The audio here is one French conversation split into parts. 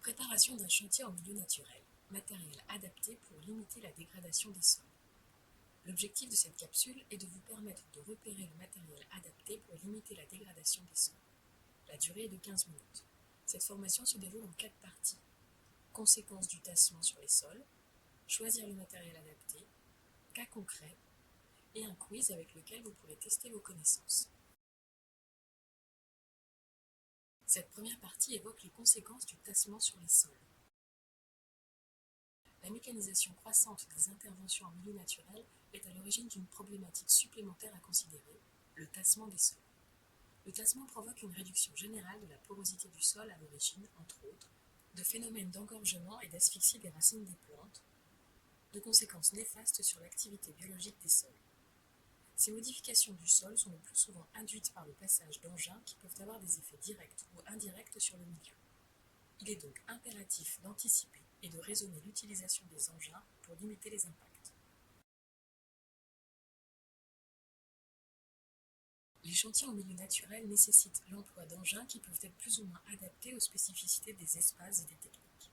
Préparation d'un chantier en milieu naturel, matériel adapté pour limiter la dégradation des sols. L'objectif de cette capsule est de vous permettre de repérer le matériel adapté pour limiter la dégradation des sols. La durée est de 15 minutes. Cette formation se déroule en 4 parties. Conséquences du tassement sur les sols, choisir le matériel adapté, cas concret et un quiz avec lequel vous pourrez tester vos connaissances. Cette première partie évoque les conséquences du tassement sur les sols. La mécanisation croissante des interventions en milieu naturel est à l'origine d'une problématique supplémentaire à considérer, le tassement des sols. Le tassement provoque une réduction générale de la porosité du sol à l'origine, entre autres, de phénomènes d'engorgement et d'asphyxie des racines des plantes, de conséquences néfastes sur l'activité biologique des sols. Ces modifications du sol sont le plus souvent induites par le passage d'engins qui peuvent avoir des effets directs ou indirects sur le milieu. Il est donc impératif d'anticiper et de raisonner l'utilisation des engins pour limiter les impacts. Les chantiers en milieu naturel nécessitent l'emploi d'engins qui peuvent être plus ou moins adaptés aux spécificités des espaces et des techniques.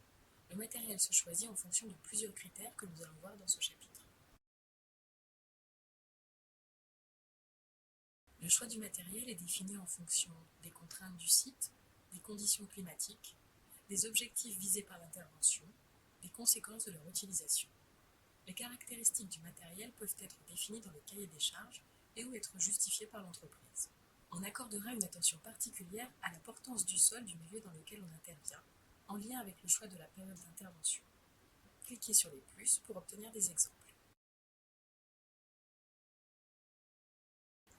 Le matériel se choisit en fonction de plusieurs critères que nous allons voir dans ce chapitre. Le choix du matériel est défini en fonction des contraintes du site, des conditions climatiques, des objectifs visés par l'intervention, des conséquences de leur utilisation. Les caractéristiques du matériel peuvent être définies dans le cahier des charges et ou être justifiées par l'entreprise. On accordera une attention particulière à la portance du sol du milieu dans lequel on intervient, en lien avec le choix de la période d'intervention. Cliquez sur les plus pour obtenir des exemples.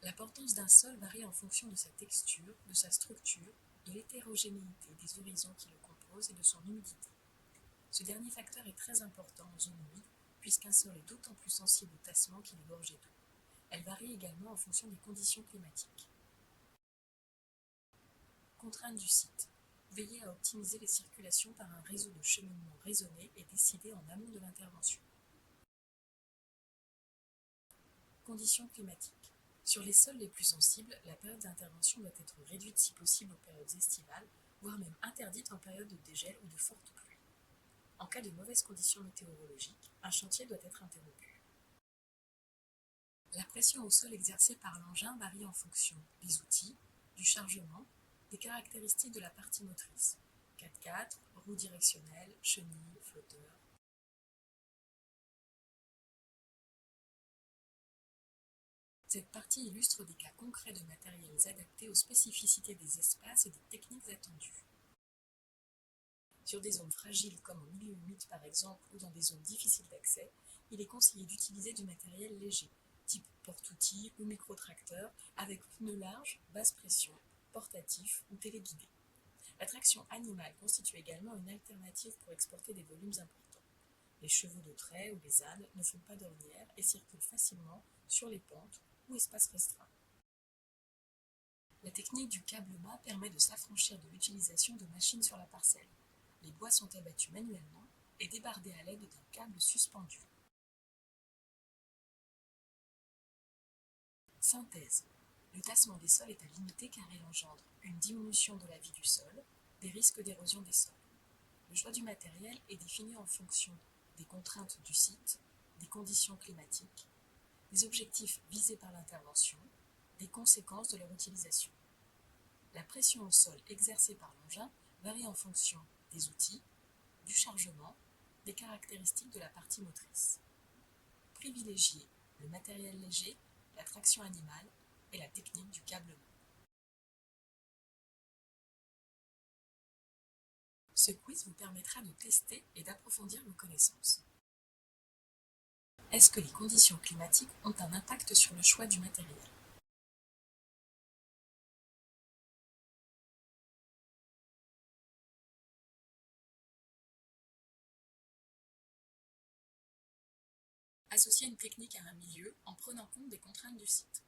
La portance d'un sol varie en fonction de sa texture, de sa structure, de l'hétérogénéité des horizons qui le composent et de son humidité. Ce dernier facteur est très important en zone humide, puisqu'un sol est d'autant plus sensible au tassement qu'il est gorgé d'eau. Elle varie également en fonction des conditions climatiques. Contraintes du site. Veillez à optimiser les circulations par un réseau de cheminement raisonné et décidé en amont de l'intervention. Conditions climatiques. Sur les sols les plus sensibles, la période d'intervention doit être réduite si possible aux périodes estivales, voire même interdite en période de dégel ou de forte pluie. En cas de mauvaises conditions météorologiques, un chantier doit être interrompu. La pression au sol exercée par l'engin varie en fonction des outils, du chargement, des caractéristiques de la partie motrice, 4x4, roues directionnelles, chenilles, flotteurs. Cette partie illustre des cas concrets de matériels adaptés aux spécificités des espaces et des techniques attendues. Sur des zones fragiles comme en milieu humide par exemple ou dans des zones difficiles d'accès, il est conseillé d'utiliser du matériel léger, type porte-outils ou micro-tracteur avec pneus larges, basse pression, portatif ou téléguidé. La traction animale constitue également une alternative pour exporter des volumes importants. Les chevaux de trait ou les ânes ne font pas d'ornière et circulent facilement sur les pentes ou espaces restreints. La technique du câble-mât permet de s'affranchir de l'utilisation de machines sur la parcelle. Les bois sont abattus manuellement et débardés à l'aide d'un câble suspendu. Synthèse. Le tassement des sols est à limiter car il engendre une diminution de la vie du sol, des risques d'érosion des sols. Le choix du matériel est défini en fonction des contraintes du site, des conditions climatiques, des objectifs visés par l'intervention, des conséquences de leur utilisation. La pression au sol exercée par l'engin varie en fonction des outils, du chargement, des caractéristiques de la partie motrice. Privilégiez le matériel léger, la traction animale et la technique du câblement. Ce quiz vous permettra de tester et d'approfondir vos connaissances. Est-ce que les conditions climatiques ont un impact sur le choix du matériel ? Associer une technique à un milieu en prenant compte des contraintes du site.